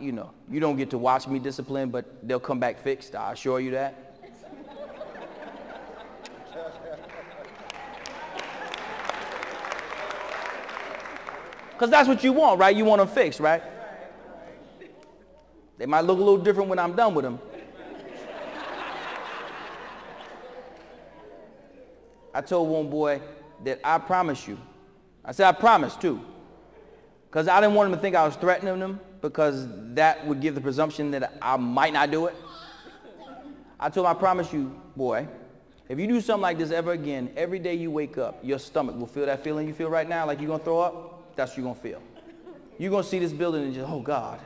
You know, you don't get to watch me discipline, but they'll come back fixed. I assure you that. Because that's what you want, right? You want them fixed, right? They might look a little different when I'm done with them. I told one boy that I promise you. I said, I promise too. Because I didn't want him to think I was threatening him, because that would give the presumption that I might not do it. I told him, I promise you, boy, if you do something like this ever again, every day you wake up, your stomach will feel that feeling you feel right now, like you're going to throw up. That's what you're going to feel. You're going to see this building and just, oh, God.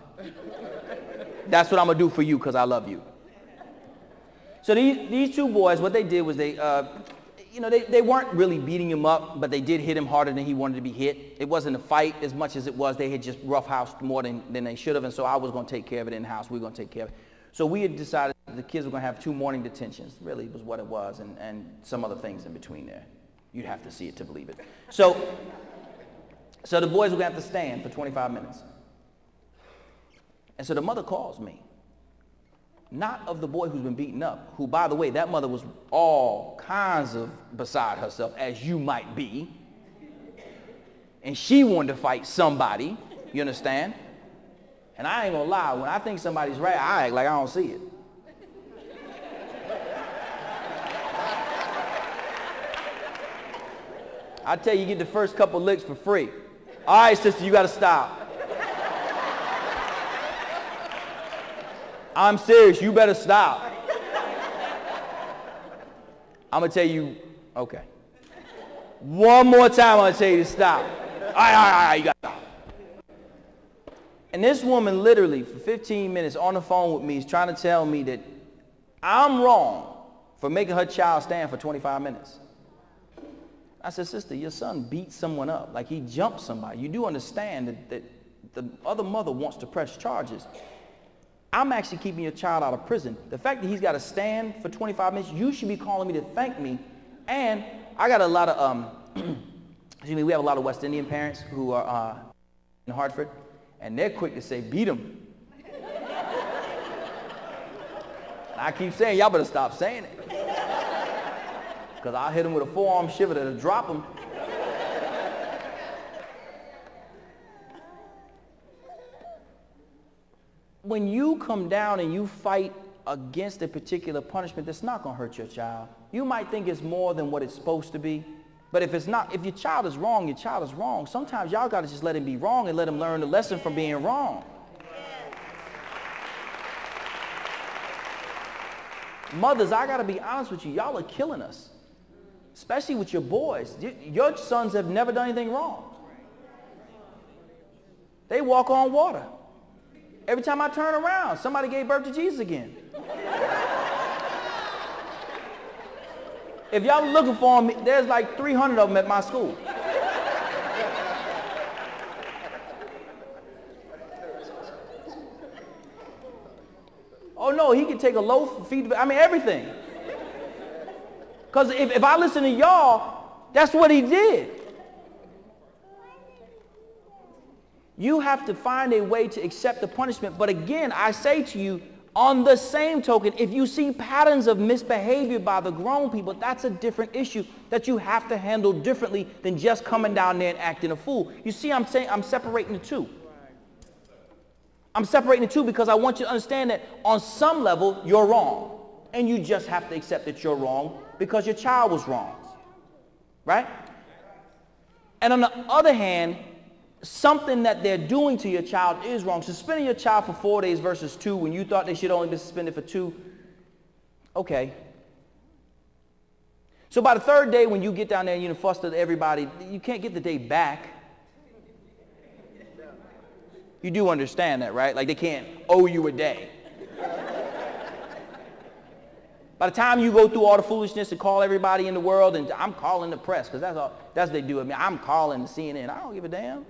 That's what I'm going to do for you because I love you. So these two boys, what they did was they weren't really beating him up, but they did hit him harder than he wanted to be hit. It wasn't a fight as much as it was they had just roughhoused more than they should have, and so I was going to take care of it in the house. We were going to take care of it. So we had decided the kids were going to have 2 morning detentions. Really was what it was, and some other things in between there. You'd have to see it to believe it. So the boys were going to have to stand for 25 minutes. And so the mother calls me. Not of the boy who's been beaten up, who, by the way, that mother was all kinds of beside herself, as you might be. And she wanted to fight somebody, you understand? And I ain't gonna lie, when I think somebody's right, I act like I don't see it. I tell you, you get the first couple licks for free. All right, sister, you got to stop. I'm serious. You better stop. I'm going to tell you, okay. One more time, I'm going to tell you to stop. All right, you got to stop. And this woman literally, for 15 minutes on the phone with me, is trying to tell me that I'm wrong for making her child stand for 25 minutes. I said, sister, your son beat someone up, like he jumped somebody. You do understand that the other mother wants to press charges. I'm actually keeping your child out of prison. The fact that he's got to stand for 25 minutes, you should be calling me to thank me. And I got a lot of, we have a lot of West Indian parents who are in Hartford, and they're quick to say, beat him. And I keep saying, y'all better stop saying it. Because I'll hit him with a forearm shiver that'll drop him. When you come down and you fight against a particular punishment, that's not going to hurt your child. You might think it's more than what it's supposed to be. But if it's not, if your child is wrong, your child is wrong. Sometimes y'all got to just let him be wrong and let him learn the lesson from being wrong. Mothers, I got to be honest with you. Y'all are killing us. Especially with your boys. Your sons have never done anything wrong. They walk on water. Every time I turn around, somebody gave birth to Jesus again. If y'all looking for them, there's like 300 of them at my school. Oh no, he can take a loaf, feed, I mean everything. Because if I listen to y'all, that's what he did. You have to find a way to accept the punishment. But again, I say to you, on the same token, if you see patterns of misbehavior by the grown people, that's a different issue that you have to handle differently than just coming down there and acting a fool. You see, I'm separating the two. I'm separating the two because I want you to understand that on some level, you're wrong. And you just have to accept that you're wrong because your child was wrong, right? And on the other hand, something that they're doing to your child is wrong. Suspending your child for 4 days versus 2 when you thought they should only be suspended for 2, okay. So by the 3rd day when you get down there and you fuss at everybody, you can't get the day back. You do understand that, right? Like they can't owe you a day. By the time you go through all the foolishness and call everybody in the world, and I'm calling the press, because that's what they do with me. I'm calling the CNN. I don't give a damn.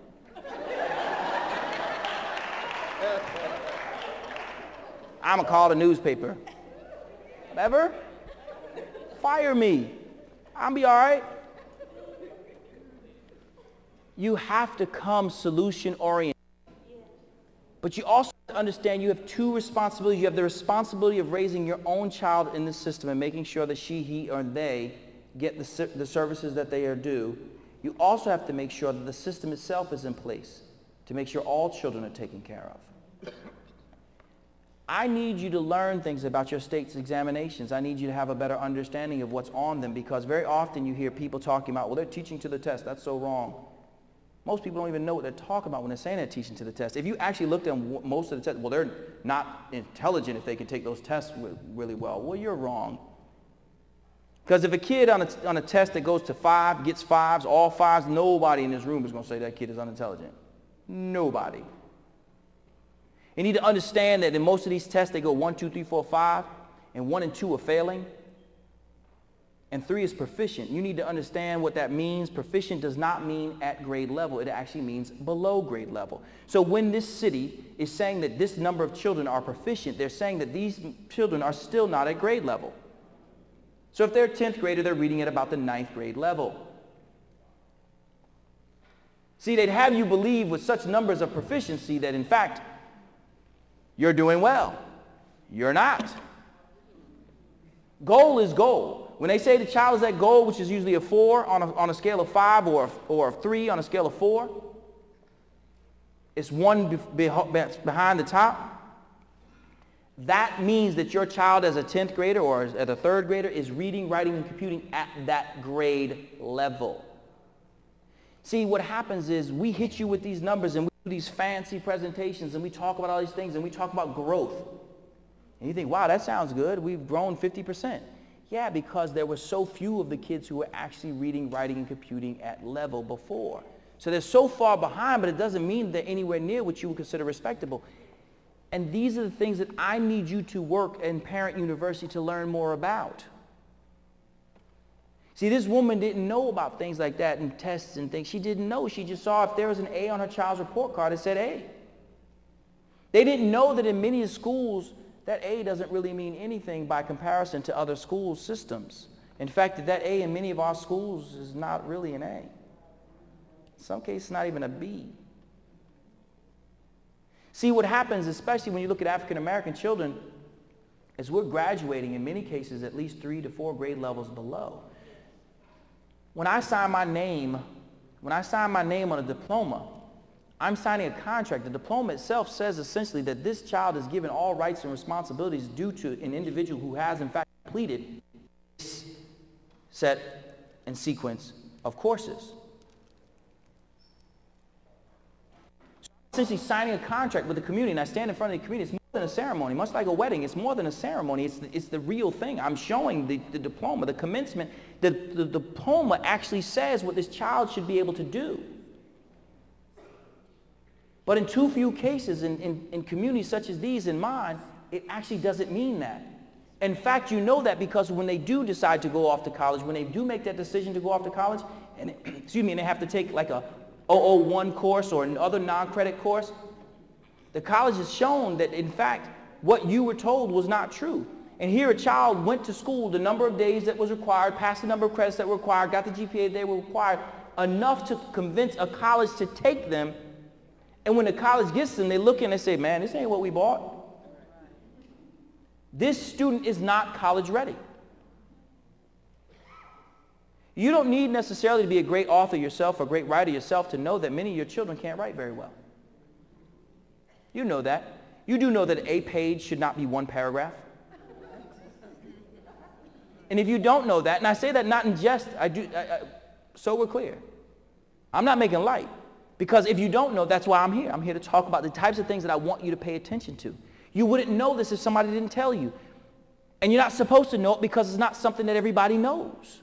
I'm going to call the newspaper. Whatever. Fire me. I'll be all right. You have to come solution-oriented. But you also to understand you have two responsibilities. You have the responsibility of raising your own child in this system and making sure that she, he, or they get the services that they are due. You also have to make sure that the system itself is in place to make sure all children are taken care of. I need you to learn things about your state's examinations. I need you to have a better understanding of what's on them, because very often you hear people talking about, well, they're teaching to the test. That's so wrong. Most people don't even know what they're talking about when they're saying they're teaching to the test. If you actually looked at most of the tests, well, they're not intelligent if they can take those tests really well. Well, you're wrong. Because if a kid on a test that goes to 5 gets 5s, all 5s, nobody in this room is going to say that kid is unintelligent. Nobody. You need to understand that in most of these tests, they go 1, 2, 3, 4, 5, and 1 and 2 are failing, and 3 is proficient. You need to understand what that means. Proficient does not mean at grade level. It actually means below grade level. So when this city is saying that this number of children are proficient, they're saying that these children are still not at grade level. So if they're a 10th grader, they're reading at about the 9th grade level. See, they'd have you believe with such numbers of proficiency that, in fact, you're doing well. You're not. Goal is goal. When they say the child is at goal, which is usually a 4 on a scale of 5 or a 3 on a scale of 4, it's 1 behind the top. That means that your child as a 10th grader or as a 3rd grader is reading, writing, and computing at that grade level. See, what happens is we hit you with these numbers and we do these fancy presentations and we talk about all these things and we talk about growth. And you think, wow, that sounds good. We've grown 50%. Yeah, because there were so few of the kids who were actually reading, writing, and computing at level before. So they're so far behind, but it doesn't mean they're anywhere near what you would consider respectable. And these are the things that I need you to work in Parent University to learn more about. See, this woman didn't know about things like that and tests and things. She didn't know. She just saw if there was an A on her child's report card, it said A. They didn't know that in many schools, that A doesn't really mean anything by comparison to other school systems. In fact, that A in many of our schools is not really an A. In some cases, not even a B. See, what happens, especially when you look at African American children, is we're graduating in many cases at least 3 to 4 grade levels below. When I sign my name on a diploma, I'm signing a contract. The diploma itself says essentially that this child is given all rights and responsibilities due to an individual who has in fact completed this set and sequence of courses. Essentially signing a contract with the community, and I stand in front of the community. It's more than a ceremony, much like a wedding. It's more than a ceremony. It's the real thing. I'm showing the diploma, the commencement. The diploma actually says what this child should be able to do. But in too few cases, in communities such as these in mine, it actually doesn't mean that. In fact, you know that because when they do decide to go off to college, when they do make that decision to go off to college, and and they have to take like a 001 course or another non-credit course, the college has shown that in fact what you were told was not true. And here a child went to school the number of days that was required, passed the number of credits that were required, got the GPA they were required, enough to convince a college to take them. And when the college gets them, they look and they say, man, this ain't what we bought. This student is not college ready. You don't need necessarily to be a great author yourself or a great writer yourself to know that many of your children can't write very well. You know that. You do know that a page should not be 1 paragraph. And if you don't know that, and I say that not in jest, so we're clear. I'm not making light. Because if you don't know, that's why I'm here. I'm here to talk about the types of things that I want you to pay attention to. You wouldn't know this if somebody didn't tell you. And you're not supposed to know it because it's not something that everybody knows.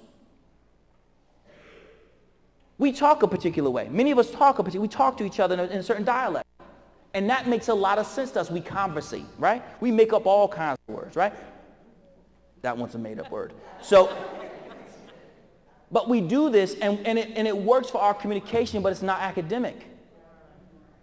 We talk a particular way. Many of us talk a particular way. We talk to each other in a certain dialect. And that makes a lot of sense to us. We conversate, right? We make up all kinds of words, right? That one's a made-up word. So, but we do this, and it works for our communication, but it's not academic.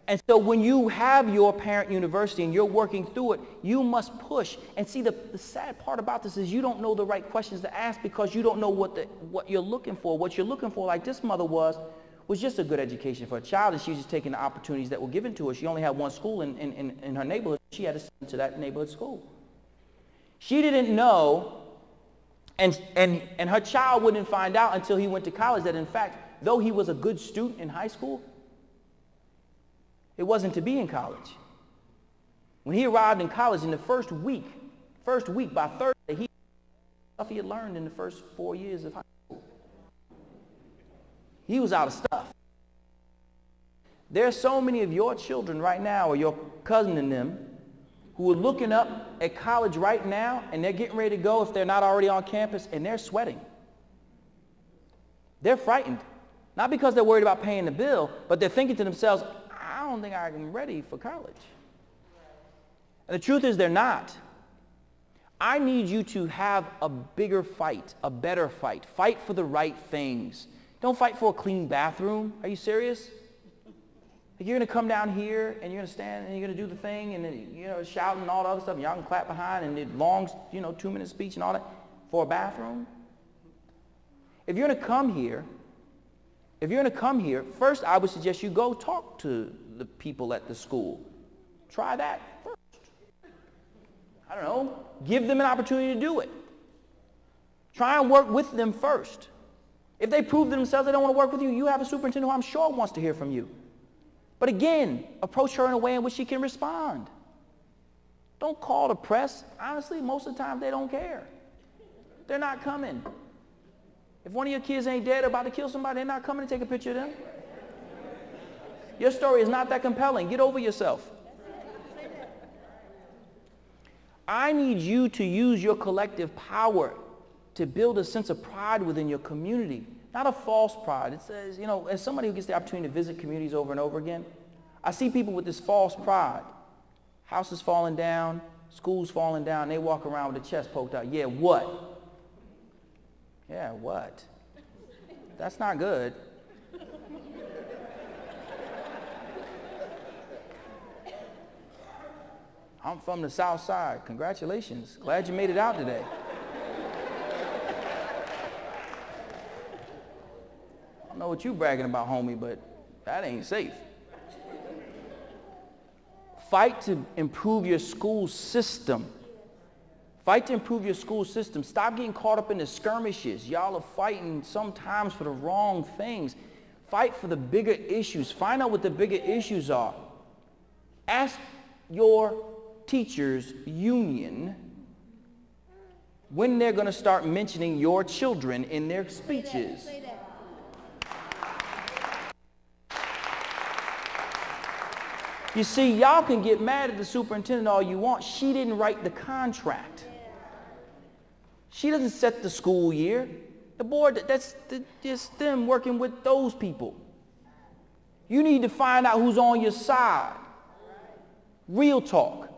And so when you have your parent university and you're working through it, you must push. And see, the sad part about this is you don't know the right questions to ask because you don't know what you're looking for. What you're looking for, like this mother was was just a good education for a child, and she was just taking the opportunities that were given to her. She only had one school in her neighborhood. She had to send to that neighborhood school. She didn't know, and her child wouldn't find out until he went to college, that in fact, though he was a good student in high school, it wasn't to be in college. When he arrived in college, in the first week, by Thursday, he had learned in the first 4 years of high school. He was out of stuff. There are so many of your children right now, or your cousin and them, who are looking up at college right now, and they're getting ready to go if they're not already on campus, and they're sweating. They're frightened. Not because they're worried about paying the bill, but they're thinking to themselves, I don't think I'm ready for college. And the truth is they're not. I need you to have a bigger fight, a better fight. Fight for the right things. Don't fight for a clean bathroom. Are you serious? You're going to come down here and you're going to stand and you're going to do the thing and then, shouting and all the other stuff, and y'all can clap behind and it long, 2-minute speech and all that for a bathroom. If you're going to come here, first I would suggest you go talk to the people at the school. Try that first. I don't know. Give them an opportunity to do it. Try and work with them first. If they prove to themselves they don't want to work with you, you have a superintendent who I'm sure wants to hear from you. But again, approach her in a way in which she can respond. Don't call the press. Honestly, most of the time they don't care. They're not coming. If one of your kids ain't dead or about to kill somebody, they're not coming to take a picture of them. Your story is not that compelling. Get over yourself. I need you to use your collective power to build a sense of pride within your community. Not a false pride. It says, as somebody who gets the opportunity to visit communities over and over again, I see people with this false pride. Houses falling down, schools falling down, they walk around with their chest poked out. Yeah, what? Yeah, what? That's not good. I'm from the South Side. Congratulations. Glad you made it out today. I don't know what you bragging about, homie, but that ain't safe. Fight to improve your school system. Fight to improve your school system. Stop getting caught up in the skirmishes. Y'all are fighting sometimes for the wrong things. Fight for the bigger issues. Find out what the bigger issues are. Ask your teachers' union when they're going to start mentioning your children in their speeches. Say that. You see, y'all can get mad at the superintendent all you want. She didn't write the contract. She doesn't set the school year. The board, that's just them working with those people. You need to find out who's on your side. Real talk.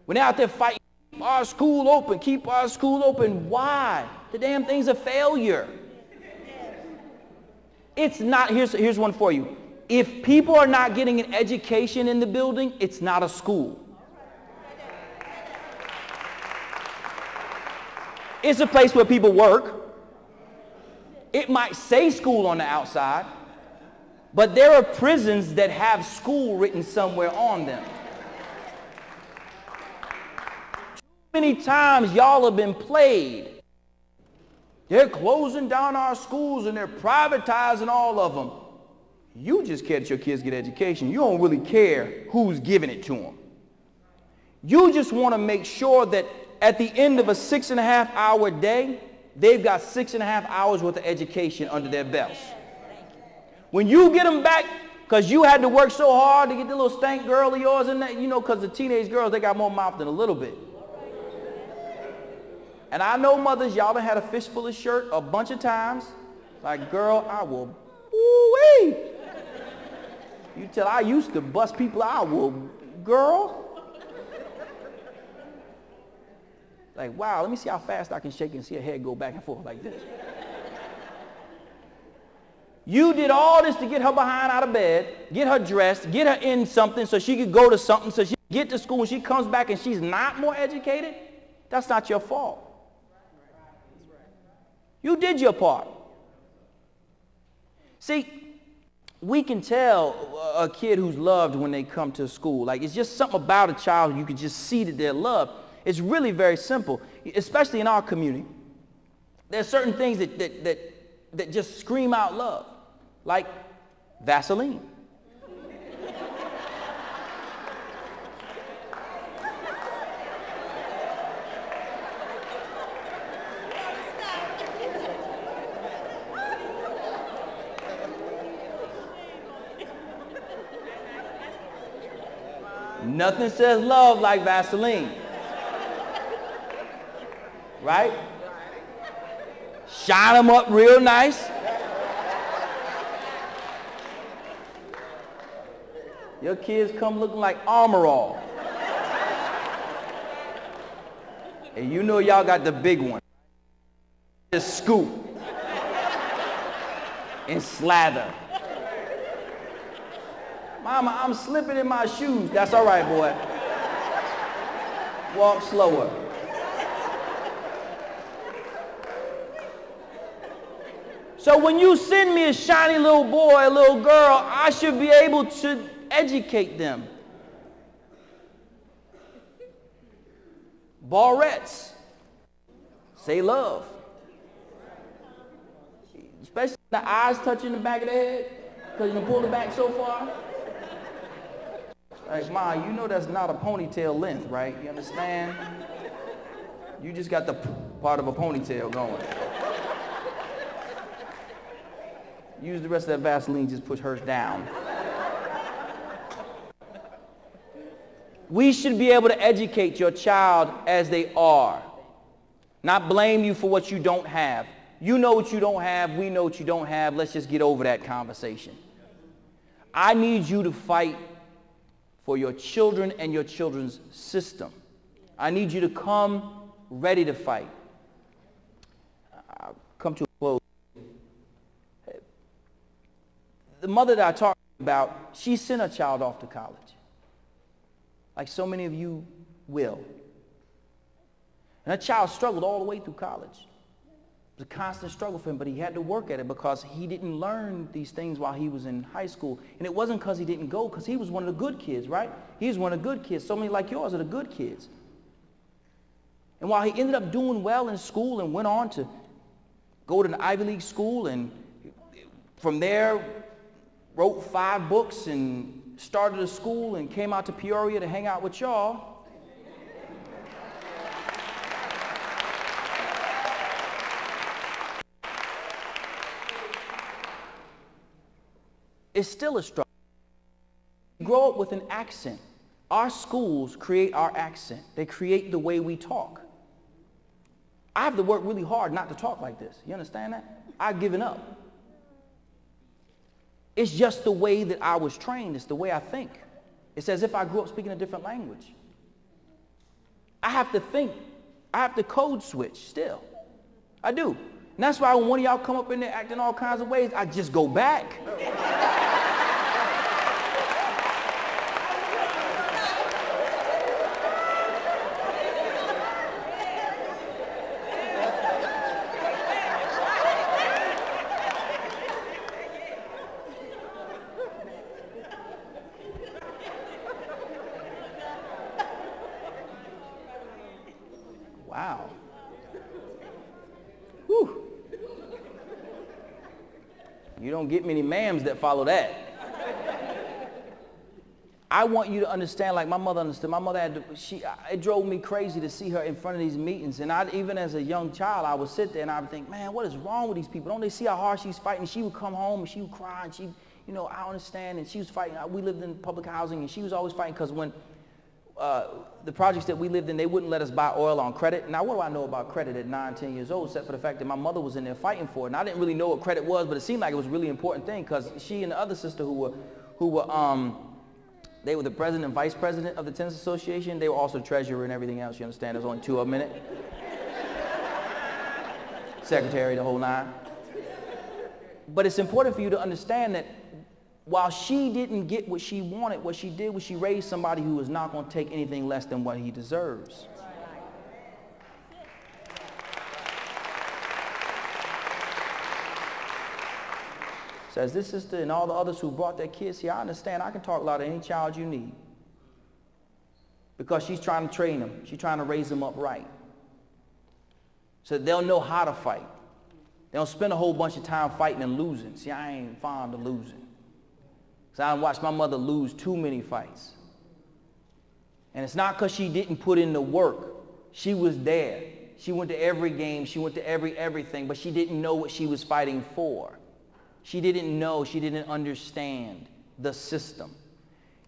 When they're out there fighting, keep our school open, keep our school open. Why? The damn thing's a failure. It's not, here's one for you. If people are not getting an education in the building, it's not a school. It's a place where people work. It might say school on the outside, but there are prisons that have school written somewhere on them. Too many times y'all have been played. They're closing down our schools and they're privatizing all of them. You just care that your kids get education. You don't really care who's giving it to them. You just want to make sure that at the end of a 6.5-hour day, they've got 6.5 hours worth of education under their belts. When you get them back, because you had to work so hard to get the little stank girl of yours in that, because the teenage girls, they got more mouth than a little bit. And I know mothers, y'all done had a fistful of shirt a bunch of times. Like, girl, I will, ooh-wee. You tell I used to bust people out, will, girl. Like, wow, let me see how fast I can shake and see her head go back and forth like this. You did all this to get her behind out of bed, get her dressed, get her in something so she could go to something, so she could get to school. When she comes back and she's not more educated, that's not your fault. You did your part. See, we can tell a kid who's loved when they come to school. Like, it's just something about a child, you can just see that they're loved. It's really very simple, especially in our community. There's certain things that just scream out love, like Vaseline. Nothing says love like Vaseline. Right? Shine them up real nice. Your kids come looking like Armor All. And you know y'all got the big one. Just scoop and slather. Mama, I'm slipping in my shoes. That's all right, boy. Walk slower. So when you send me a shiny little boy, a little girl, I should be able to educate them. Barrettes say love. Especially the eyes touching the back of the head, because you can pull it back so far. Like, Ma, you know that's not a ponytail length, right? You understand? You just got the part of a ponytail going. Use the rest of that Vaseline, just push hers down. We should be able to educate your child as they are, not blame you for what you don't have. You know what you don't have, we know what you don't have, let's just get over that conversation. I need you to fight for your children and your children's system. I need you to come ready to fight. I'll come to a close. The mother that I talked about, she sent her child off to college, like so many of you will. And her child struggled all the way through college. It was a constant struggle for him, but he had to work at it because he didn't learn these things while he was in high school. And it wasn't because he didn't go, because he was one of the good kids, right? He was one of the good kids. So many like yours are the good kids. And while he ended up doing well in school and went on to go to an Ivy League school, and from there wrote 5 books and started a school and came out to Peoria to hang out with y'all, it's still a struggle. We grow up with an accent. Our schools create our accent. They create the way we talk. I have to work really hard not to talk like this. You understand that? I've given up. It's just the way that I was trained. It's the way I think. It's as if I grew up speaking a different language. I have to think. I have to code switch still. I do. And that's why when one of y'all come up in there acting all kinds of ways, I just go back. Wow. Whew. You don't get many ma'ams that follow that. I want you to understand, like my mother understood. My mother had to, it drove me crazy to see her in front of these meetings. And even as a young child, I would sit there and I would think, man, what is wrong with these people? Don't they see how hard she's fighting? She would come home and she would cry and she, you know, I understand. And she was fighting. We lived in public housing and she was always fighting because when the projects that we lived in, they wouldn't let us buy oil on credit. Now, what do I know about credit at 9, 10 years old, except for the fact that my mother was in there fighting for it. And I didn't really know what credit was, but it seemed like it was a really important thing because she and the other sister they were the president and vice president of the tennis association. They were also treasurer and everything else. You understand? There's only 2 of them in it. Secretary, the whole 9. But it's important for you to understand that while she didn't get what she wanted, what she did was she raised somebody who was not going to take anything less than what he deserves. Says, this sister and all the others who brought their kids here, I understand I can talk loud to any child you need. Because she's trying to train them. She's trying to raise them up right. So they'll know how to fight. They don't spend a whole bunch of time fighting and losing. See, I ain't fond of losing. So I watched my mother lose too many fights. And it's not because she didn't put in the work. She was there. She went to every game. She went to everything, but she didn't know what she was fighting for. She didn't know. She didn't understand the system.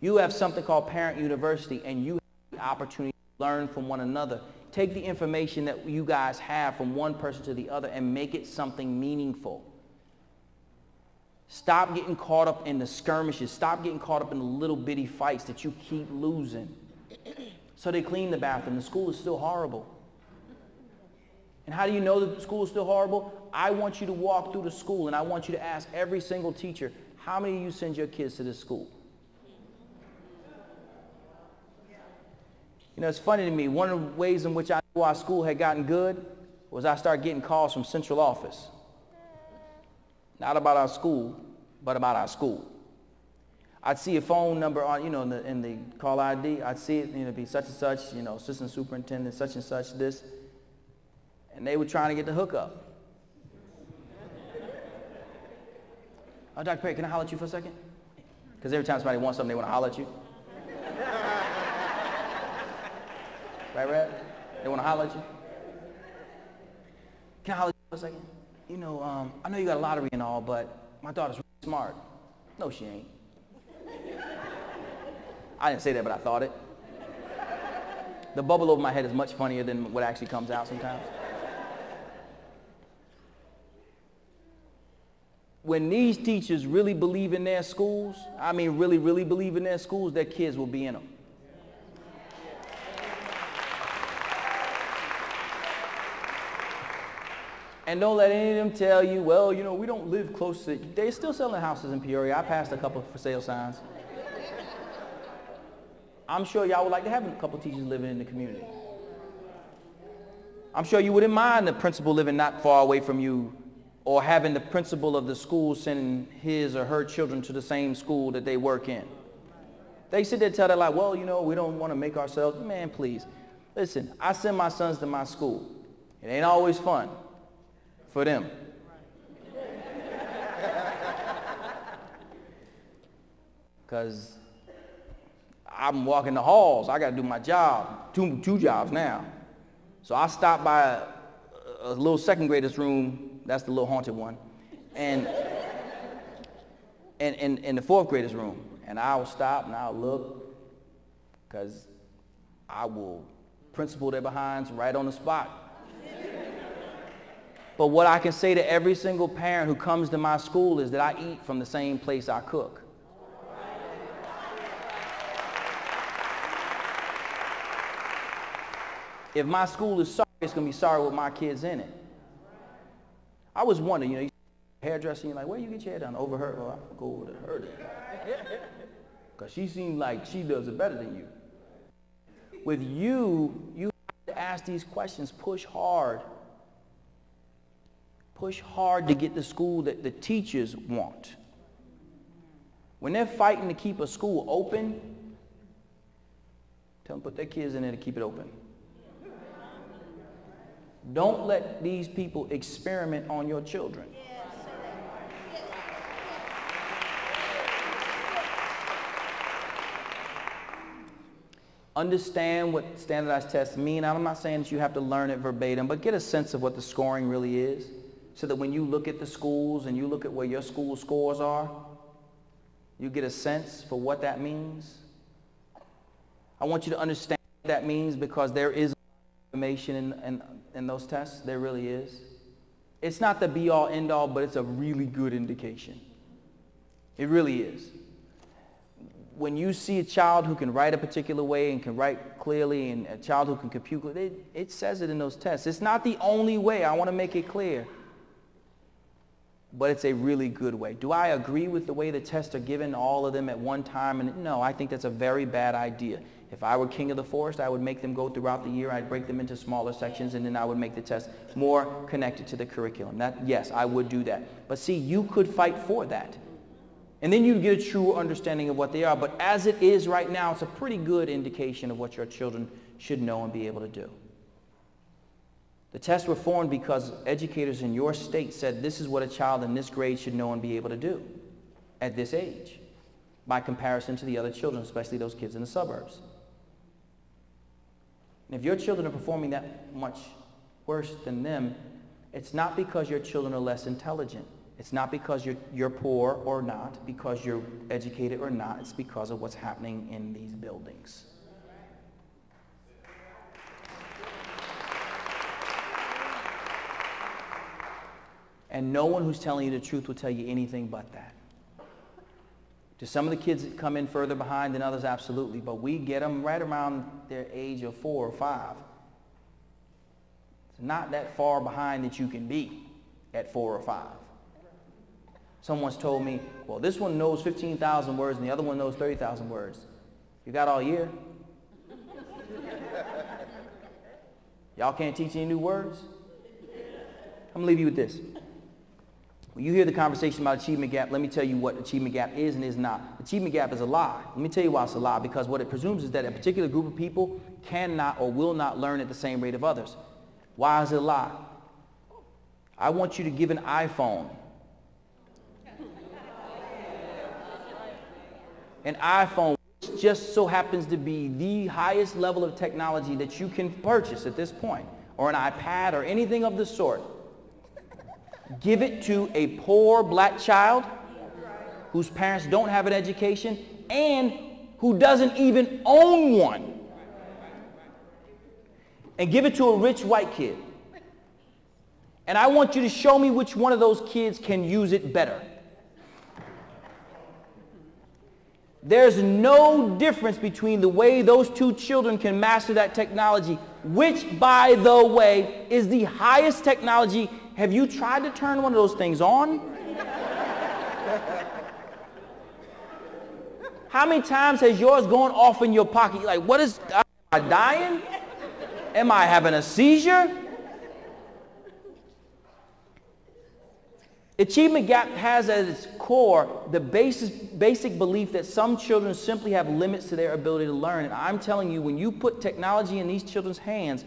You have something called Parent University, and you have the opportunity to learn from one another. Take the information that you guys have from one person to the other and make it something meaningful. Stop getting caught up in the skirmishes. Stop getting caught up in the little bitty fights that you keep losing. So they clean the bathroom. The school is still horrible. And how do you know that the school is still horrible? I want you to walk through the school and I want you to ask every single teacher, how many of you send your kids to this school? You know, it's funny to me, one of the ways in which I knew our school had gotten good was I started getting calls from central office. Not about our school, but about our school. I'd see a phone number on, in the call ID. I'd see it, be such and such, assistant superintendent, such and such, this. And they were trying to get the hookup. Oh, Dr. Perry, can I holler at you for a second? Because every time somebody wants something, they want to holler at you. Right, Red? They want to holler at you. Can I holler at you for a second? I know you got a lottery and all, but my daughter's really smart. No, she ain't. I didn't say that, but I thought it. The bubble over my head is much funnier than what actually comes out sometimes. When these teachers really believe in their schools, really, really believe in their schools, their kids will be in them. And don't let any of them tell you, well, we don't live close to it. They're still selling houses in Peoria. I passed a couple for sale signs. I'm sure y'all would like to have a couple teachers living in the community. I'm sure you wouldn't mind the principal living not far away from you, or having the principal of the school sending his or her children to the same school that they work in. They sit there and tell their like, well, we don't want to make ourselves, man, please. Listen, I send my sons to my school. It ain't always fun for them. Because I'm walking the halls. I got to do my job, two jobs now. So I stop by a little second grader's room. That's the little haunted one. And in the fourth grader's room. And I will stop and I'll look, because I will principal their behinds right on the spot. But what I can say to every single parent who comes to my school is that I eat from the same place I cook. If my school is sorry, it's going to be sorry with my kids in it. I was wondering, hairdresser, you're like, where you get your hair done? Over her? Well, I'll go over to her then. Because she seems like she does it better than you. With you have to ask these questions. Push hard. Push hard to get the school that the teachers want. When they're fighting to keep a school open, tell them to put their kids in there to keep it open. Don't let these people experiment on your children. Understand what standardized tests mean. I'm not saying that you have to learn it verbatim, but get a sense of what the scoring really is, so that when you look at the schools and you look at where your school scores are, you get a sense for what that means. I want you to understand what that means, because there is information in those tests. There really is. It's not the be-all, end-all, but it's a really good indication. It really is. When you see a child who can write a particular way and can write clearly, and a child who can compute, it says it in those tests. It's not the only way. I want to make it clear. But it's a really good way. Do I agree with the way the tests are given, all of them at one time? And no, I think that's a very bad idea. If I were king of the forest, I would make them go throughout the year. I'd break them into smaller sections, and then I would make the test more connected to the curriculum. Yes, I would do that. But see, you could fight for that. And then you get a true understanding of what they are. But as it is right now, it's a pretty good indication of what your children should know and be able to do. The tests were formed because educators in your state said this is what a child in this grade should know and be able to do at this age, by comparison to the other children, especially those kids in the suburbs. And if your children are performing that much worse than them, it's not because your children are less intelligent. It's not because you're poor or not, because you're educated or not. It's because of what's happening in these buildings. And no one who's telling you the truth will tell you anything but that. Do some of the kids that come in further behind than others? Absolutely. But we get them right around their age of 4 or 5. It's not that far behind that you can be at 4 or 5. Someone's told me, well, this one knows 15,000 words and the other one knows 30,000 words. You got all year? Y'all can't teach any new words? I'm going to leave you with this. When you hear the conversation about achievement gap, let me tell you what achievement gap is and is not. Achievement gap is a lie. Let me tell you why it's a lie. Because what it presumes is that a particular group of people cannot or will not learn at the same rate of others. Why is it a lie? I want you to give an iPhone. An iPhone just so happens to be the highest level of technology that you can purchase at this point, or an iPad or anything of the sort. Give it to a poor black child whose parents don't have an education and who doesn't even own one. And give it to a rich white kid. And I want you to show me which one of those kids can use it better. There's no difference between the way those two children can master that technology, which, by the way, is the highest technology. Have you tried to turn one of those things on? How many times has yours gone off in your pocket? You're like, what is, am I dying? Am I having a seizure? Achievement gap has at its core the basic belief that some children simply have limits to their ability to learn. And I'm telling you, when you put technology in these children's hands,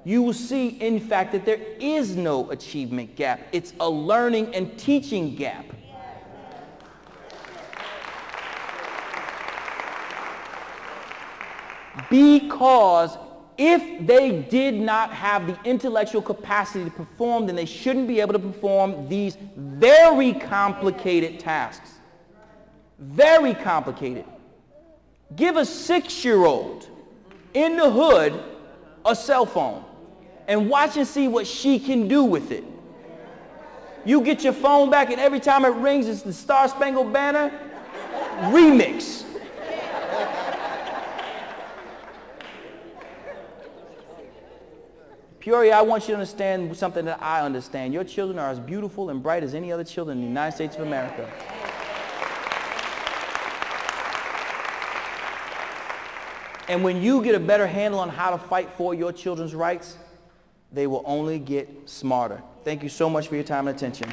you will see, in fact, that there is no achievement gap. It's a learning and teaching gap. Because if they did not have the intellectual capacity to perform, then they shouldn't be able to perform these very complicated tasks. Very complicated. Give a 6-year-old in the hood a cell phone and watch and see what she can do with it. You get your phone back and every time it rings, it's the Star Spangled Banner remix. Peoria, I want you to understand something that I understand. Your children are as beautiful and bright as any other children in the United States of America. And when you get a better handle on how to fight for your children's rights, they will only get smarter. Thank you so much for your time and attention.